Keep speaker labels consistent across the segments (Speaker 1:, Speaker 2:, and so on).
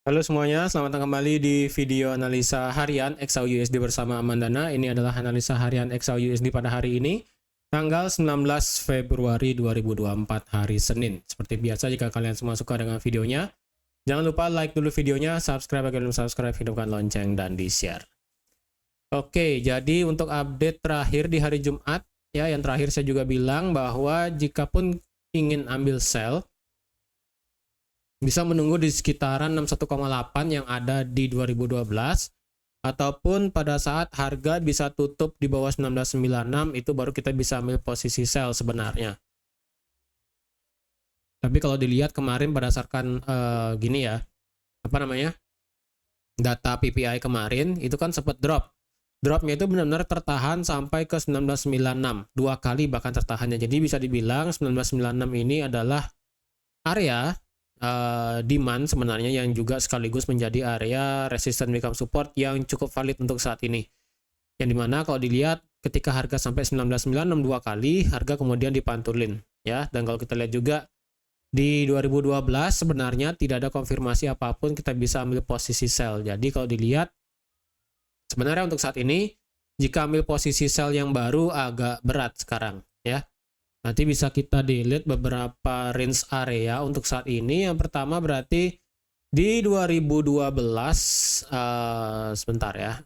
Speaker 1: Halo semuanya, selamat datang kembali di video analisa harian XAU USD bersama Amandana. Ini adalah analisa harian XAU USD pada hari ini, tanggal 19 Februari 2024, hari Senin. Seperti biasa, jika kalian semua suka dengan videonya, jangan lupa like dulu videonya, subscribe bagi belum subscribe, hidupkan lonceng, dan di-share. Oke, jadi untuk update terakhir di hari Jumat, ya, yang terakhir saya juga bilang bahwa jikapun ingin ambil sell, bisa menunggu di sekitaran 61,8 yang ada di 2012 ataupun pada saat harga bisa tutup di bawah 1996 itu baru kita bisa ambil posisi sell sebenarnya. Tapi kalau dilihat kemarin berdasarkan gini ya, data PPI kemarin itu kan sempat drop. Dropnya itu benar-benar tertahan sampai ke 1996, 2 kali bahkan tertahannya. Jadi bisa dibilang 1996 ini adalah area demand sebenarnya yang juga sekaligus menjadi area resistance become support yang cukup valid untuk saat ini. Yang dimana kalau dilihat ketika harga sampai 1996 2 kali, harga kemudian dipantulin ya. Dan kalau kita lihat juga di 2012 sebenarnya tidak ada konfirmasi apapun kita bisa ambil posisi sell. Jadi kalau dilihat sebenarnya untuk saat ini jika ambil posisi sell yang baru agak berat sekarang ya. Nanti bisa kita delete beberapa range area untuk saat ini. Yang pertama berarti di 2012, sebentar ya.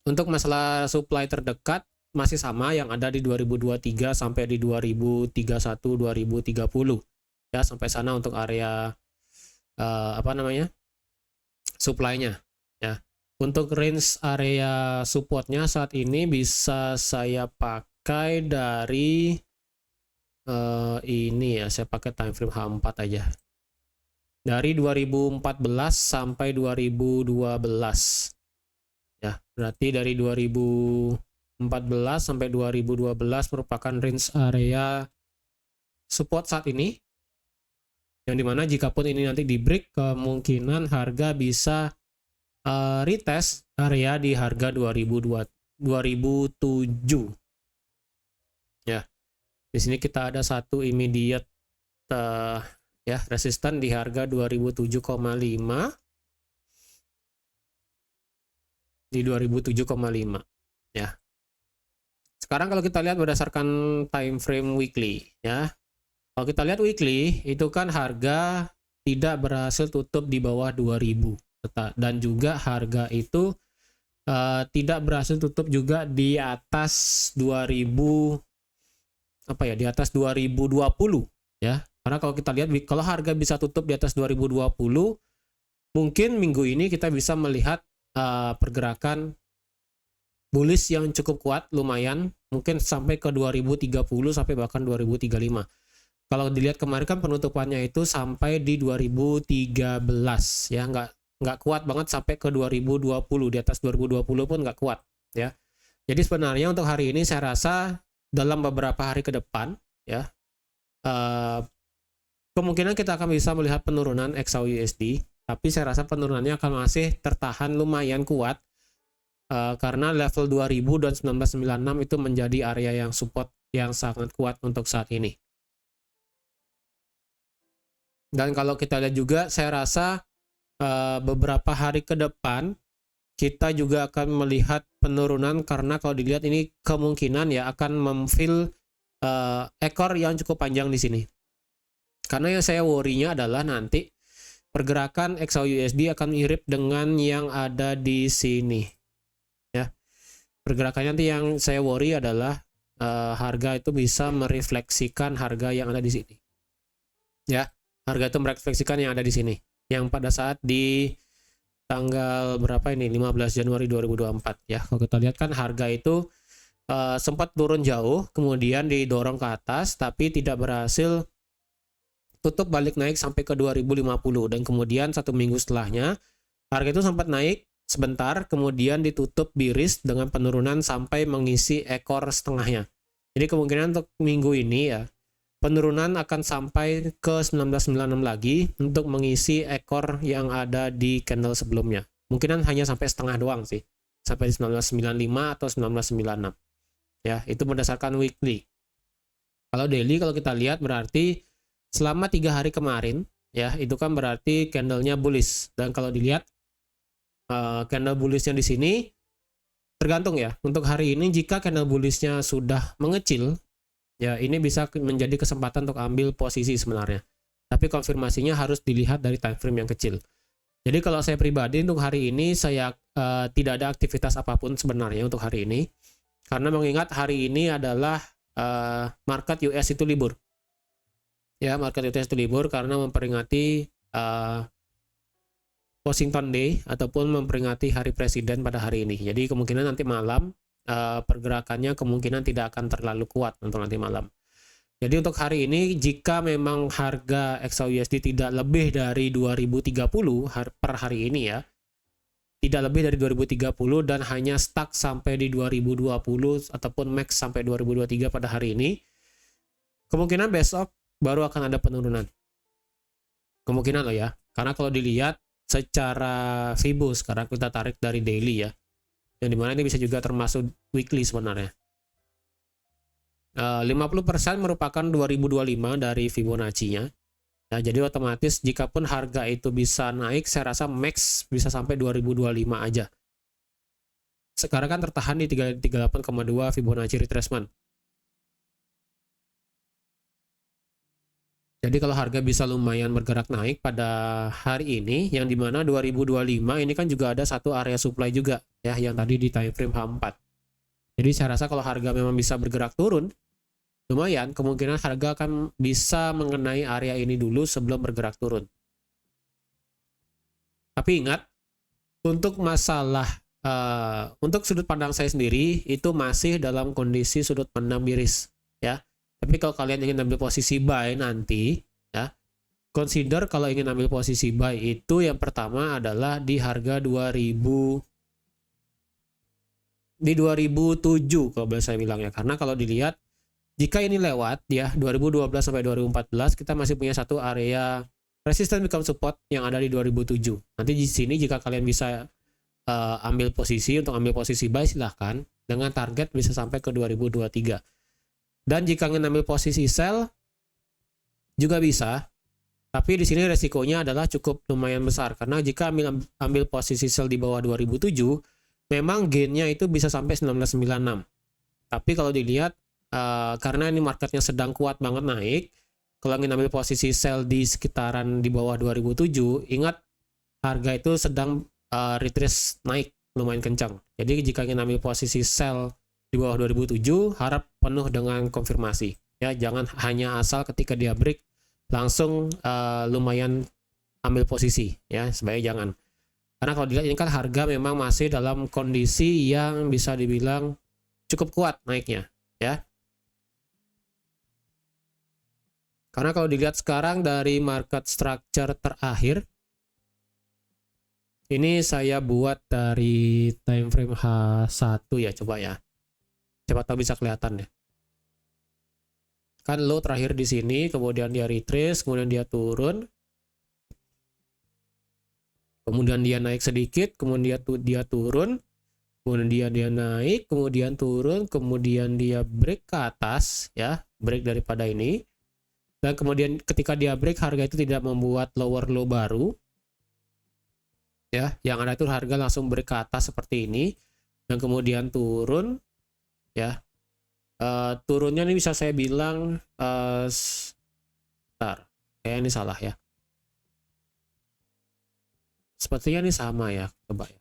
Speaker 1: Untuk masalah supply terdekat masih sama yang ada di 2023 sampai di 2031, 2030. Ya, sampai sana untuk area supply-nya ya. Untuk range area supportnya saat ini bisa saya pakai dari ini ya, saya pakai time frame H4 aja. Dari 2014 sampai 2012. Ya, berarti dari 2014 sampai 2012 merupakan range area support saat ini. Yang dimana jikapun ini nanti di break, kemungkinan harga bisa retest area di harga 2007. Ya. Di sini kita ada satu immediate ya resisten di harga 2007,5 di 2007,5 ya. Sekarang kalau kita lihat berdasarkan time frame weekly ya. Kalau kita lihat weekly itu kan harga tidak berhasil tutup di bawah 2000 dan juga harga itu tidak berhasil tutup juga di atas 2000 di atas 2020 ya. Karena kalau kita lihat kalau harga bisa tutup di atas 2020, mungkin minggu ini kita bisa melihat pergerakan bullish yang cukup kuat lumayan, mungkin sampai ke 2030 sampai bahkan 2035. Kalau dilihat kemarin kan penutupannya itu sampai di 2013 ya, nggak kuat banget sampai ke 2020, di atas 2020 pun nggak kuat ya. Jadi sebenarnya untuk hari ini saya rasa dalam beberapa hari ke depan ya kemungkinan kita akan bisa melihat penurunan XAU USD, tapi saya rasa penurunannya akan masih tertahan lumayan kuat karena level 2000 dan 1996 itu menjadi area yang support yang sangat kuat untuk saat ini. Dan kalau kita lihat juga saya rasa beberapa hari ke depan kita juga akan melihat penurunan karena kalau dilihat ini kemungkinan ya akan memfill ekor yang cukup panjang di sini. Karena yang saya worry-nya adalah nanti pergerakan XAU USD akan mirip dengan yang ada di sini. Ya. Pergerakannya nanti yang saya worry adalah harga itu bisa merefleksikan harga yang ada di sini. Ya, harga itu merefleksikan yang ada di sini. Yang pada saat di tanggal berapa ini? 15 Januari 2024 ya. Kalau kita lihat kan harga itu sempat turun jauh, kemudian didorong ke atas tapi tidak berhasil tutup balik naik sampai ke 2050 dan kemudian 1 minggu setelahnya harga itu sempat naik sebentar, kemudian ditutup bearish dengan penurunan sampai mengisi ekor setengahnya. Jadi kemungkinan untuk minggu ini ya penurunan akan sampai ke 1996 lagi untuk mengisi ekor yang ada di candle sebelumnya. Mungkinan hanya sampai setengah doang sih. Sampai 1995 atau 1996. Ya, itu berdasarkan weekly. Kalau daily kalau kita lihat berarti selama 3 hari kemarin ya, itu kan berarti candlenya bullish. Dan kalau dilihat candle bullishnya di sini tergantung ya. Untuk hari ini jika candle bullishnya sudah mengecil, ya ini bisa menjadi kesempatan untuk ambil posisi sebenarnya. Tapi konfirmasinya harus dilihat dari time frame yang kecil. Jadi kalau saya pribadi untuk hari ini saya tidak ada aktivitas apapun sebenarnya untuk hari ini. Karena mengingat hari ini adalah market US itu libur. Ya, market US itu libur karena memperingati Washington Day ataupun memperingati Hari Presiden pada hari ini. Jadi kemungkinan nanti malam pergerakannya kemungkinan tidak akan terlalu kuat untuk nanti malam. Jadi untuk hari ini jika memang harga XAUUSD tidak lebih dari 2030 per hari ini ya, tidak lebih dari 2030 dan hanya stuck sampai di 2020 ataupun max sampai 2023 pada hari ini, kemungkinan besok baru akan ada penurunan. Kemungkinan loh ya, karena kalau dilihat secara Fibo sekarang kita tarik dari daily ya, yang dimana ini bisa juga termasuk weekly sebenarnya. 50% merupakan 2025 dari Fibonacci-nya. Nah, jadi otomatis jikapun harga itu bisa naik, saya rasa max bisa sampai 2025 aja. Sekarang kan tertahan di 38,2 Fibonacci retracement. Jadi kalau harga bisa lumayan bergerak naik pada hari ini, yang dimana 2025 ini kan juga ada satu area supply juga, ya, yang tadi di time frame H4. Jadi saya rasa kalau harga memang bisa bergerak turun, lumayan, kemungkinan harga akan bisa mengenai area ini dulu sebelum bergerak turun. Tapi ingat, untuk masalah, untuk sudut pandang saya sendiri, itu masih dalam kondisi sudut pandang miris. Ya. Tapi kalau kalian ingin ambil posisi buy nanti, ya, consider kalau ingin ambil posisi buy itu yang pertama adalah di harga 2007 kalau boleh saya bilang ya. Karena kalau dilihat, jika ini lewat ya 2012 sampai 2014 kita masih punya satu area resistance become support yang ada di 2007. Nanti di sini jika kalian bisa ambil posisi untuk ambil posisi buy silahkan dengan target bisa sampai ke 2023. Dan jika ingin ambil posisi sell juga bisa. Tapi di sini resikonya adalah cukup lumayan besar karena jika ambil posisi sell di bawah 2007 memang gainnya itu bisa sampai 1996. Tapi kalau dilihat karena ini marketnya sedang kuat banget naik, kalau ingin ambil posisi sell di sekitaran di bawah 2007, ingat harga itu sedang retrace naik lumayan kencang. Jadi jika ingin ambil posisi sell di bawah 2007, harap penuh dengan konfirmasi. Ya, jangan hanya asal ketika dia break langsung lumayan ambil posisi. Ya, sebaiknya jangan. Karena kalau dilihat ini kan harga memang masih dalam kondisi yang bisa dibilang cukup kuat naiknya. Ya. Karena kalau dilihat sekarang dari market structure terakhir, ini saya buat dari time frame H1 ya, coba ya. Coba tahu bisa kelihatan ya. Kan low terakhir di sini, kemudian dia retrace, kemudian dia turun. Kemudian dia naik sedikit, kemudian dia turun. Kemudian dia naik, kemudian turun, kemudian dia break ke atas ya, break daripada ini. Dan kemudian ketika dia break, harga itu tidak membuat lower low baru. Ya, yang ada itu harga langsung break ke atas seperti ini. Dan kemudian turun. Ya, turunnya ini bisa saya bilang, bentar, kayak ini salah ya. Sepertinya ini sama ya, coba ya.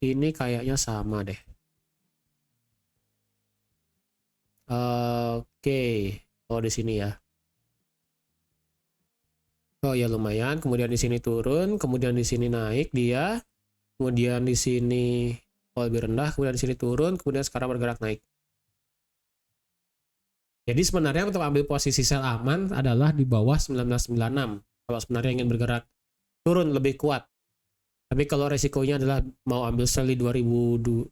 Speaker 1: Ini kayaknya sama deh. Oke. Oh, di sini ya. Oh ya lumayan. Kemudian di sini turun, kemudian di sini naik dia. Kemudian di sini lebih rendah, kemudian di sini turun, kemudian sekarang bergerak naik. Jadi sebenarnya untuk ambil posisi sell aman adalah di bawah 1996. Kalau sebenarnya ingin bergerak turun lebih kuat. Tapi kalau resikonya adalah mau ambil sell di 2000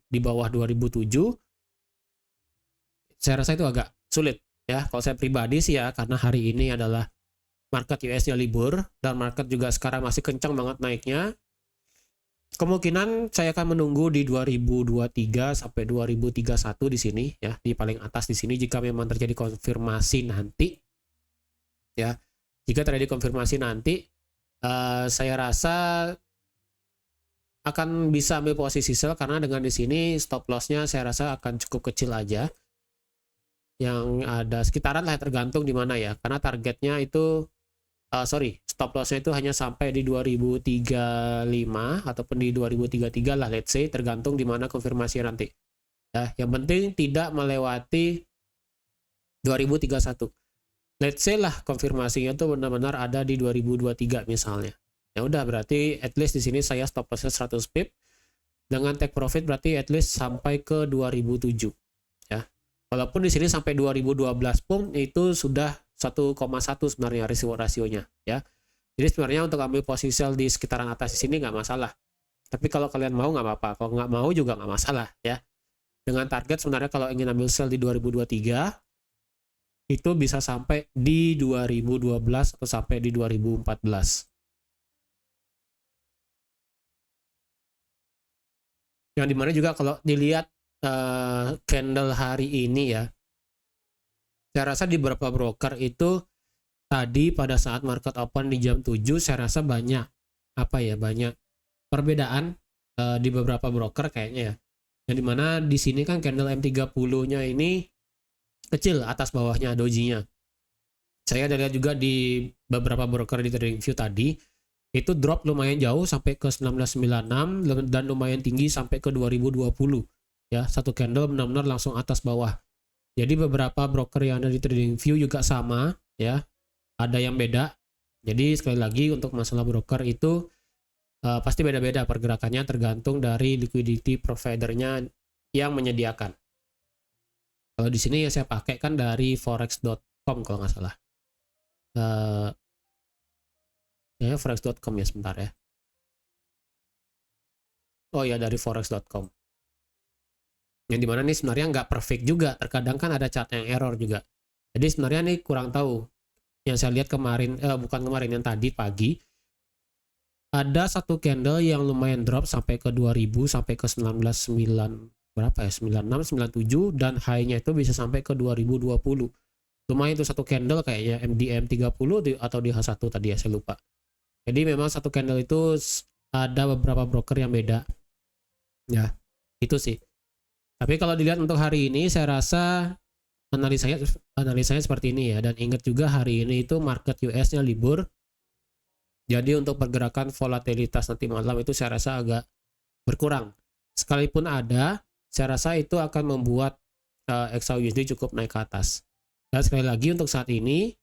Speaker 1: di bawah 2007, saya rasa itu agak sulit. Ya, kalau saya pribadi sih ya, karena hari ini adalah market US-nya libur dan market juga sekarang masih kencang banget naiknya. Kemungkinan saya akan menunggu di 2023 sampai 2031 di sini ya, di paling atas di sini jika memang terjadi konfirmasi nanti. Ya. Jika terjadi konfirmasi nanti, saya rasa akan bisa ambil posisi sell karena dengan di sini stop lossnya saya rasa akan cukup kecil aja. Yang ada sekitaran lah, tergantung di mana ya. Karena targetnya itu stop lossnya itu hanya sampai di 2035 ataupun di 2033 lah, let's say, tergantung di mana konfirmasi nanti. Ya, yang penting tidak melewati 2031. Let's say lah konfirmasinya tuh benar-benar ada di 2023 misalnya. Ya udah, berarti at least di sini saya stop lossnya 100 pip dengan take profit, berarti at least sampai ke 2007 ya. Walaupun di sini sampai 2012 pun itu sudah 1,1 sebenarnya rasionya ya. Jadi sebenarnya untuk ambil posisi sell di sekitaran atas di sini nggak masalah. Tapi kalau kalian mau nggak apa-apa, kalau nggak mau juga nggak masalah ya. Dengan target sebenarnya kalau ingin ambil sell di 2023 itu bisa sampai di 2012 atau sampai di 2014. Yang dimana juga kalau dilihat candle hari ini ya, saya rasa di beberapa broker itu tadi pada saat market open di jam 7 saya rasa banyak banyak perbedaan di beberapa broker kayaknya ya. Yang dimana di sini kan candle M30-nya ini kecil atas bawahnya doji-nya. Saya ada lihat juga di beberapa broker di TradingView tadi itu drop lumayan jauh sampai ke 1996 dan lumayan tinggi sampai ke 2020 ya. Satu candle benar-benar langsung atas bawah. Jadi beberapa broker yang ada di TradingView juga sama ya, ada yang beda. Jadi sekali lagi untuk masalah broker itu pasti beda-beda pergerakannya, tergantung dari liquidity providernya yang menyediakan. Kalau di sini ya saya pakai kan dari forex.com kalau nggak salah. Ya forex.com ya, sebentar ya. Oh ya, dari forex.com. Yang dimana nih sebenarnya nggak perfect juga, terkadang kan ada chart yang error juga. Jadi sebenarnya nih kurang tahu. Yang saya lihat kemarin, bukan kemarin, yang tadi pagi, ada satu candle yang lumayan drop sampai ke 2000 sampai ke 96, berapa ya, 96, 97, dan high-nya itu bisa sampai ke 2020. Lumayan itu satu candle kayaknya MDM 30 atau di H1 tadi ya, saya lupa. Jadi memang satu candle itu ada beberapa broker yang beda. Ya, itu sih. Tapi kalau dilihat untuk hari ini, saya rasa analisanya seperti ini ya. Dan ingat juga hari ini itu market US-nya libur. Jadi untuk pergerakan volatilitas nanti malam itu saya rasa agak berkurang. Sekalipun ada, saya rasa itu akan membuat XAUSD cukup naik ke atas. Dan sekali lagi untuk saat ini,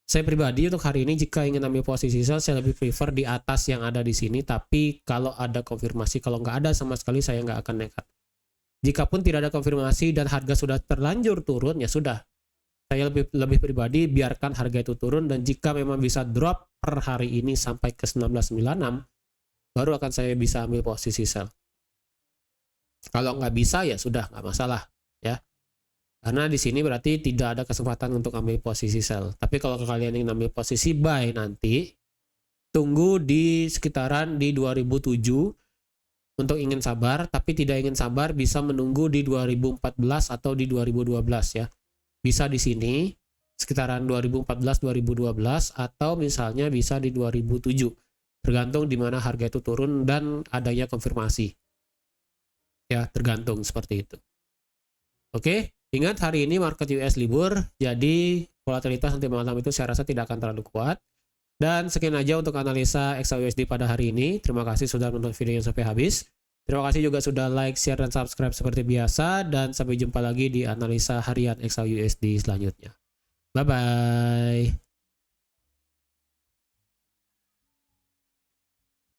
Speaker 1: saya pribadi untuk hari ini jika ingin ambil posisi sell, saya lebih prefer di atas yang ada di sini. Tapi kalau ada konfirmasi, kalau nggak ada sama sekali saya nggak akan nekat. Jikapun tidak ada konfirmasi dan harga sudah terlanjur turun, ya sudah. Saya lebih pribadi biarkan harga itu turun, dan jika memang bisa drop per hari ini sampai ke 1996, baru akan saya bisa ambil posisi sell. Kalau nggak bisa ya sudah, nggak masalah ya. Karena di sini berarti tidak ada kesempatan untuk ambil posisi sell. Tapi kalau kalian ingin ambil posisi buy nanti, tunggu di sekitaran di 2007 untuk ingin sabar. Tapi tidak ingin sabar bisa menunggu di 2014 atau di 2012 ya. Bisa di sini sekitaran 2014-2012 atau misalnya bisa di 2007. Tergantung di mana harga itu turun dan adanya konfirmasi. Ya, tergantung seperti itu. Oke. Ingat hari ini market US libur, jadi volatilitas nanti malam itu saya rasa tidak akan terlalu kuat. Dan sekian aja untuk analisa XAUSD pada hari ini. Terima kasih sudah menonton videonya sampai habis. Terima kasih juga sudah like, share, dan subscribe seperti biasa. Dan sampai jumpa lagi di analisa harian XAUSD selanjutnya. Bye-bye.